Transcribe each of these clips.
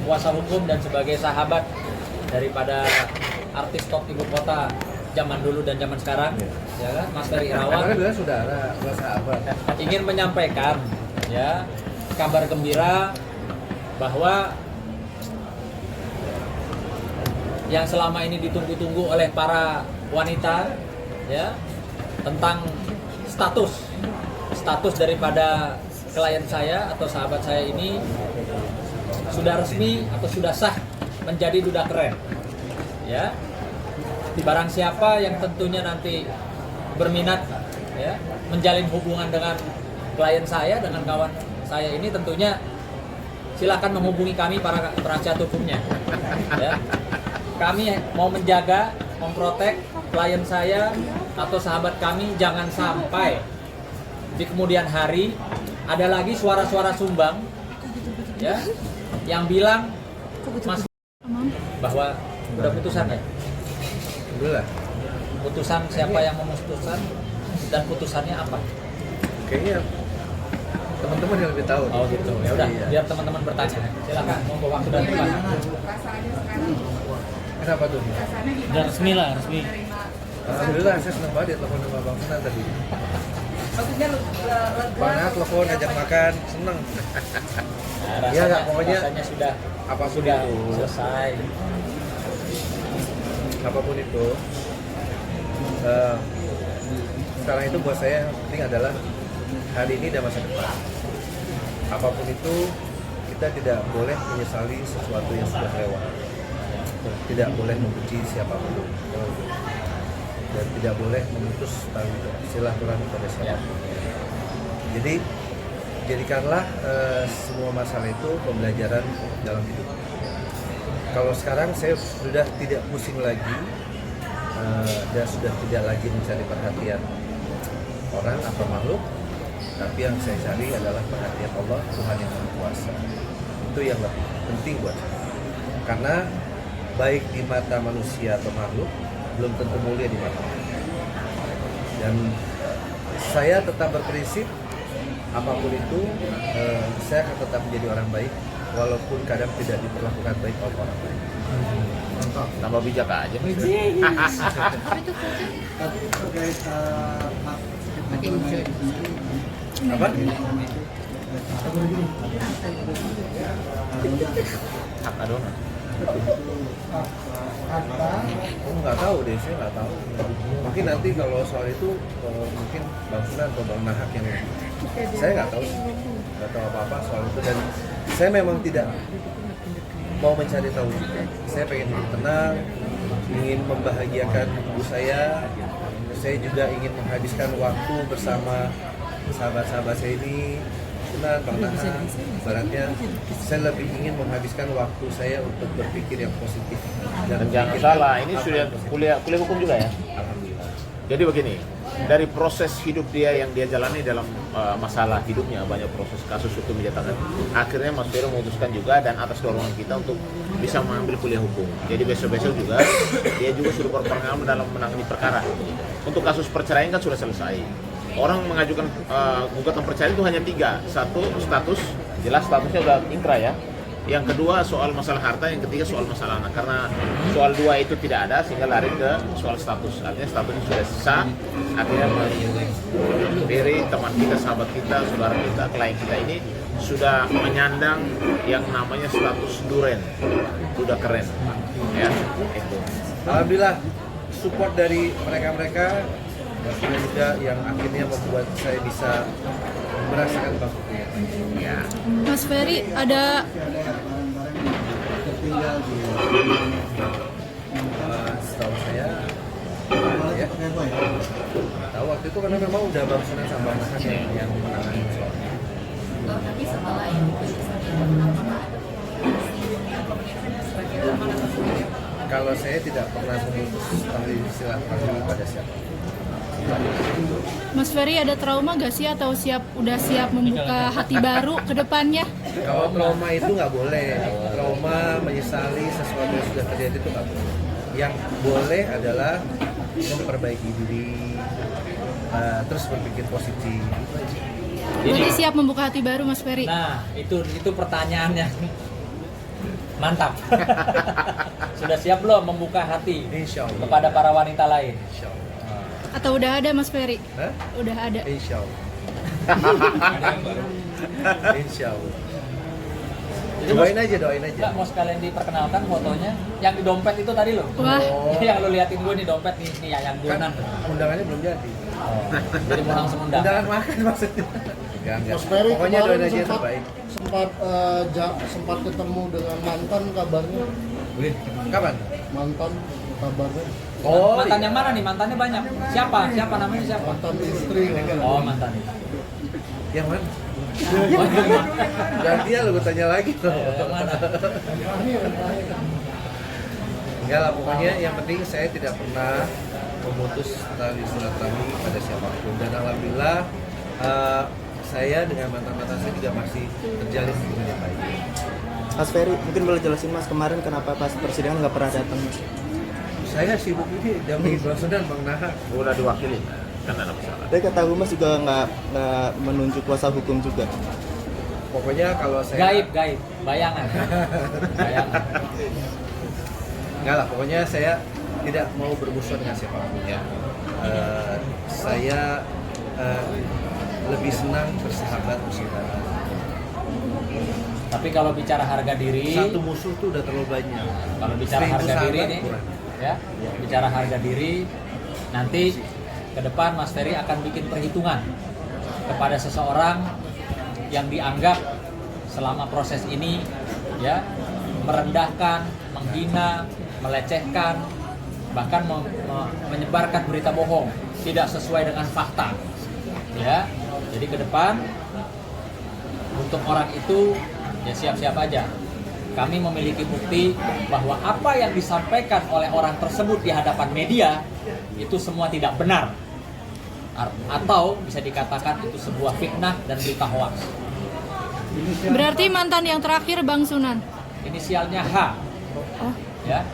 kuasa hukum dan sebagai sahabat daripada artis top ibu kota zaman dulu dan zaman sekarang, ya kan, Mas Ferry Irawan. Karena dia saudara, bukan sahabat. Ingin menyampaikan ya kabar gembira bahwa yang selama ini ditunggu-tunggu oleh para wanita ya tentang status daripada klien saya atau sahabat saya ini sudah resmi atau sudah sah menjadi duda keren ya. Barang siapa yang tentunya nanti berminat ya menjalin hubungan dengan klien saya, dengan kawan saya ini, tentunya silakan menghubungi kami para penasihat hukumnya ya. Kami mau menjaga, memprotek klien saya atau sahabat kami jangan sampai di kemudian hari ada lagi suara-suara sumbang ya yang bilang Mas bahwa udah putusan ya. Alhamdulillah. Putusan siapa yang memutuskan dan putusannya apa? Kayaknya teman-teman yang lebih tahu. Oh gitu. Ya udah, Iya. biar teman-teman bertanya. Silakan, monggo waktu dan tempat. Kenapa tuh? Udah resmi lah, resmi. Alhamdulillah, saya senang banget ya telepon sama Bang Sunan tadi. Mana telepon, ajak makan, seneng. Nah, Iya nggak, pokoknya rasanya sudah apapun sudah itu. selesai. Apapun itu, sekarang itu buat saya yang penting adalah hari ini dan masa depan. Apapun itu, kita tidak boleh menyesali sesuatu yang sudah lewat. Tidak boleh membenci siapapun. Dan tidak boleh memutus tali silaturahmi pada siapapun. Jadi, jadikanlah semua masalah itu pembelajaran dalam hidup. Kalau sekarang saya sudah tidak pusing lagi dan sudah tidak lagi mencari perhatian orang atau makhluk, tapi yang saya cari adalah perhatian Allah, Tuhan yang Maha Kuasa. Itu yang lebih penting buat saya. Karena baik di mata manusia atau makhluk belum tentu mulia di mata Allah. Dan saya tetap berprinsip apapun itu saya akan tetap menjadi orang baik walaupun kadang tidak diperlakukan baik oleh orang lain. Tambah bijak aja. Apa? Hak adonan. Oh, nggak tahu deh, saya nggak tahu. Mungkin nanti kalau soal itu mungkin Bang Sunan atau Bang Nahak yang saya nggak tahu apa-apa soal itu, dan saya memang tidak mau mencari tahu. Saya pengen hidup tenang, ingin membahagiakan ibu saya. Saya juga ingin menghabiskan waktu bersama sahabat-sahabat saya ini. Sunan, Bang Nahak, ibaratnya saya lebih ingin menghabiskan waktu saya untuk berpikir yang positif. Dan jangan salah, ini sudah kuliah hukum juga ya. Alhamdulillah. Jadi begini, dari proses hidup dia yang dia jalani dalam masalah hidupnya, banyak proses kasus hukum dia tangani. Akhirnya Mas Ferry memutuskan juga dan atas dorongan kita untuk bisa mengambil kuliah hukum. Jadi besok-besok juga dia juga sudah berpengalaman dalam menangani perkara. Untuk kasus perceraian kan sudah selesai. Orang mengajukan gugatan perceraian itu hanya 3. Satu, status, jelas statusnya udah inkrah ya. Yang kedua soal masalah harta, yang ketiga soal masalah anak. Karena soal 2 itu tidak ada sehingga lari ke soal status. Artinya statusnya sudah sah. Akhirnya Ferry, teman kita, sahabat kita, saudara kita, klien kita ini sudah menyandang yang namanya status duren, udah keren ya itu. Alhamdulillah support dari mereka-mereka dan juga yang akhirnya membuat saya bisa merasakan bangkitnya. Ya. Mas Ferry, ada Setahu saya ya, tahu waktu itu karena memang udah Bang Sunan sama Bang Nahak yang menangani soal. Tapi setelah yang diputuskan itu, apakah ada komunikasi sebagai teman atau sebagai Kalau saya tidak pernah memutus tali silaturahmi pada siapa. Mas Ferry ada trauma gak sih atau udah siap membuka hati baru ke depannya? Kalau trauma itu nggak boleh. Trauma menyesali sesuatu yang sudah terjadi itu nggak boleh. Yang boleh adalah memperbaiki diri, terus berpikir positif. Berarti siap membuka hati baru Mas Ferry? Nah, itu pertanyaannya. Mantap. Sudah siap belum membuka hati Insya Allah. kepada para wanita lain? Insya Allah. Atau udah ada Mas Ferry? Hah? Udah ada. Insya Allah. Insya Allah. Jadi Doain aja, doain aja. Nggak mau sekalian diperkenalkan fotonya yang di dompet itu tadi loh. Wah. Yang lu liatin gue nih dompet nih yang Kan donan. undangannya belum jadi. Jadi mau langsung undang. Undangan makan maksudnya. Enggak. Mas Ferry Pokoknya kemarin doain aja yang sempat terbaik. sempat ketemu dengan mantan kabarnya. Wih, kapan? Mantan kabarnya. Oh, Mantan iya. yang mana nih? Mantannya banyak. Siapa? Siapa namanya siapa? Mantan istri. Oh, mantan. Yang mana? Ganti ya lu gue tanya lagi loh. Yang mana? Enggak lah, pokoknya yang penting saya tidak pernah memutus tali silaturahmi pada siapapun, dan alhamdulillah saya dengan mantan-mantan saya juga masih terjalin hubungan yang baik. Mas Ferry, mungkin boleh jelasin Mas kemarin kenapa pas persidangan nggak pernah datang Mas? Saya sibuk ini dampingi Bang Sudan, Bang Nahar. Udah diwakili, kan ada masalah. Tapi kata Humas juga nggak menunjuk kuasa hukum juga. Pokoknya kalau saya Gaib, bayangan. Bayangan. enggak lah, pokoknya saya tidak mau bermusuhan dengan siapapun ya. Saya lebih senang bersahabat bersaudara. Tapi kalau bicara harga diri, Satu musuh tuh udah terlalu banyak. kalau bicara 1000 harga diri sahabat nih, kurang. ya, bicara harga diri, nanti ke depan Mas Ferry akan bikin perhitungan kepada seseorang yang dianggap selama proses ini ya merendahkan, menghina, melecehkan, bahkan menyebarkan berita bohong tidak sesuai dengan fakta. Ya, jadi ke depan untuk orang itu ya siap-siap aja. Kami memiliki bukti bahwa apa yang disampaikan oleh orang tersebut di hadapan media itu semua tidak benar. Atau bisa dikatakan itu sebuah fitnah dan berita hoax. Berarti mantan yang terakhir Bang Sunan. Inisialnya H. Oh. Ya.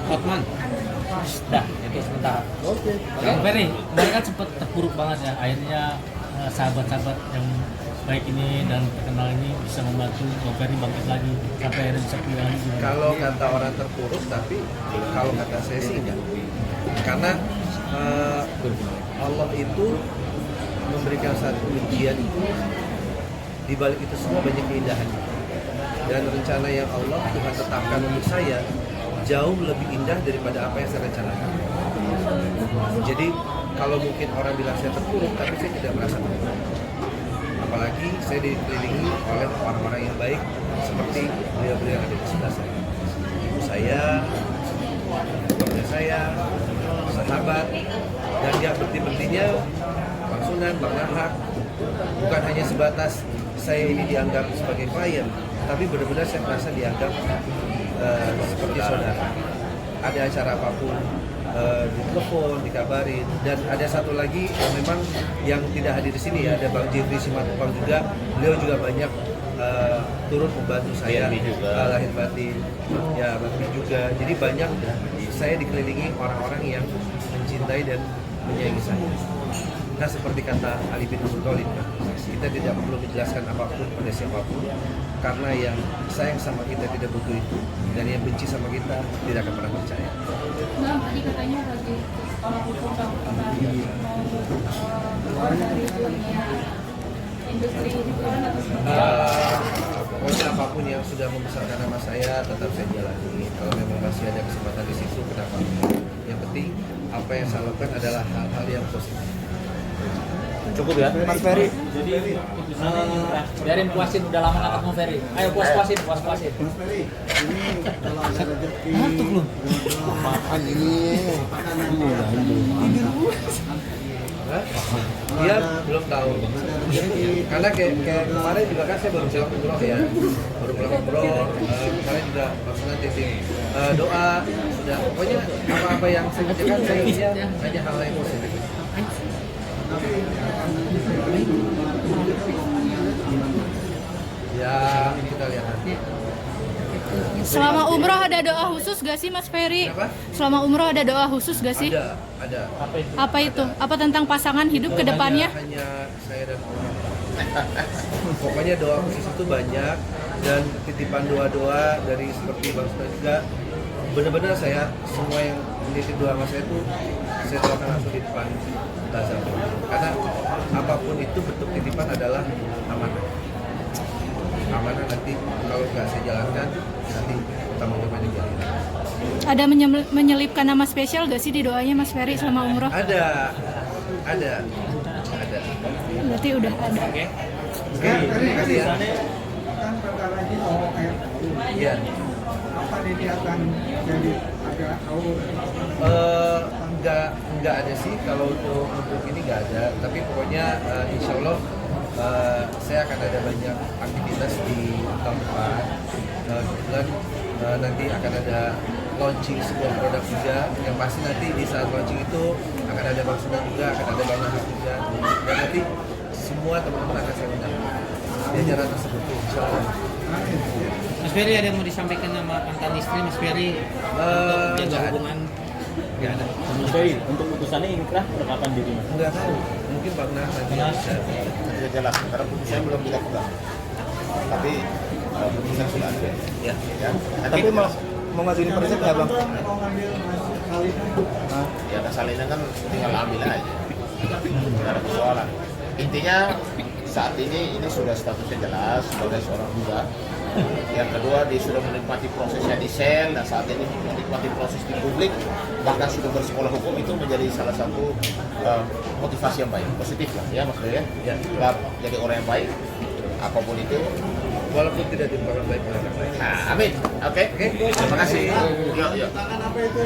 Hotman. Dah, itu sementara. Oke. Bang Ferry, kemarin kan sempat terpuruk banget ya. Akhirnya sahabat-sahabat yang baik ini dan terkenal ini bisa membantu Bang Ferry bangkit lagi sampai akhirnya bisa pulih lagi. Gimana? Kalau kata orang terpuruk, tapi kalau kata saya sih enggak. Karena Allah itu memberikan satu ujian, di balik itu semua banyak keindahan. Dan rencana yang Allah Tuhan tetapkan untuk saya jauh lebih indah daripada apa yang saya rencanakan. Jadi kalau mungkin orang bilang saya terpuruk, tapi saya tidak merasa terpuruk. Apalagi saya dikelilingi oleh orang-orang yang baik seperti beliau-beliau yang ada di sebelah saya. Ibu saya, keluarga saya, sahabat, dan yang berhenti-berhentinya Bang Sunan, Bang Nahar, bukan hanya sebatas saya ini dianggap sebagai klien, tapi benar-benar saya merasa dianggap seperti saudara. Ada acara apapun, ditelepon, dikabarin, dan ada satu lagi yang memang yang tidak hadir di sini ya, ada Bang Jeffrey Simatupang juga, beliau juga banyak turut membantu saya lahir batin, ya batin juga. Jadi banyak saya dikelilingi orang-orang yang mencintai dan menyayangi saya. Nah seperti kata Ali bin Abi Thalib, kita tidak perlu menjelaskan apapun pada siapapun, karena yang sayang sama kita tidak butuh itu, dan yang benci sama kita tidak akan pernah percaya. Bang, tadi katanya lagi sekolah hukum Bang pernah keluar dari dunia industri hiburan atau seperti Pokoknya apapun yang sudah membesarkan nama saya tetap saya jalani. Kalau memang masih ada kesempatan di situ, kenapa? Yang penting apa yang saya lakukan adalah hal-hal yang positif. Cukup ya? Mas Ferry, Biarin puasin, udah lama nggak ketemu Ferry. Ayo puasin. Mas Ferry, ini kalau ada rezeki makan ini. Dia belum tahu. Karena kayak kemarin juga kan saya baru pulang umroh ya. Baru pulang umroh. Kemarin juga maksudnya titip doa. Sudah pokoknya apa-apa yang saya kerjakan saya inginnya hanya hal yang positif. Ya kita lihat nanti. Selama umroh ada doa khusus gak sih Mas Ferry? Kenapa? Selama umroh ada doa khusus gak sih? Ada. Apa itu? Apa tentang pasangan hidup ke depannya? Hanya saya dan Allah. Pokoknya doa khusus itu banyak, dan titipan doa-doa dari seperti Bang Suta juga. Benar-benar saya semua yang menitip doa sama saya itu saya doakan langsung di depan Tazam. Karena apapun itu bentuk titipan adalah amanah. Amanah nanti kalau nggak saya jalankan nanti utama-utama dijalankan. Ada menyelipkan nama spesial gak sih di doanya Mas Ferry selama umroh? Ada. Berarti udah ada. Oke, terima kasih ya. Kan perkara ini OMR. Iya. Apa ini akan jadi agak awur? Nggak ada sih kalau untuk ini nggak ada. Tapi pokoknya insya Allah saya akan ada banyak aktivitas di tahun depan. Kebetulan nanti akan ada launching sebuah produk juga. Yang pasti nanti di saat launching itu akan ada Bang Suta juga, akan ada banyak hal juga. Dan nanti semua teman-teman akan saya undang di acara tersebut. Insya Allah. Mas Ferry ada yang mau disampaikan sama mantan istri Mas Ferry untuk Nggak jaga ada. hubungan? Nggak ada. Mas Ferry, untuk putusannya inkrah kapan jadi Mas? Nggak tahu. Mungkin Bang Nas nanti bisa. Tidak jelas, karena putusannya belum kita pegang. Tapi putusan sudah ada. Ya. Ya. Nanti Tapi mau ngajuin prinsip nggak bang? Mau ngambil salinan. ya salinan kan tinggal ambil aja. Tidak ada persoalan. Intinya saat ini sudah statusnya jelas sebagai seorang duda. Yang kedua dia sudah menikmati prosesnya di sel dan saat ini menikmati proses di publik, bahkan sudah bersekolah hukum. Itu menjadi salah satu motivasi yang baik, positif lah ya Mas Ferry ya. Tetap jadi orang yang baik apapun itu. Walaupun tidak diperlukan baik oleh orang lain. Nah, amin. Oke. Terima kasih. Yuk. Tangan apa itu?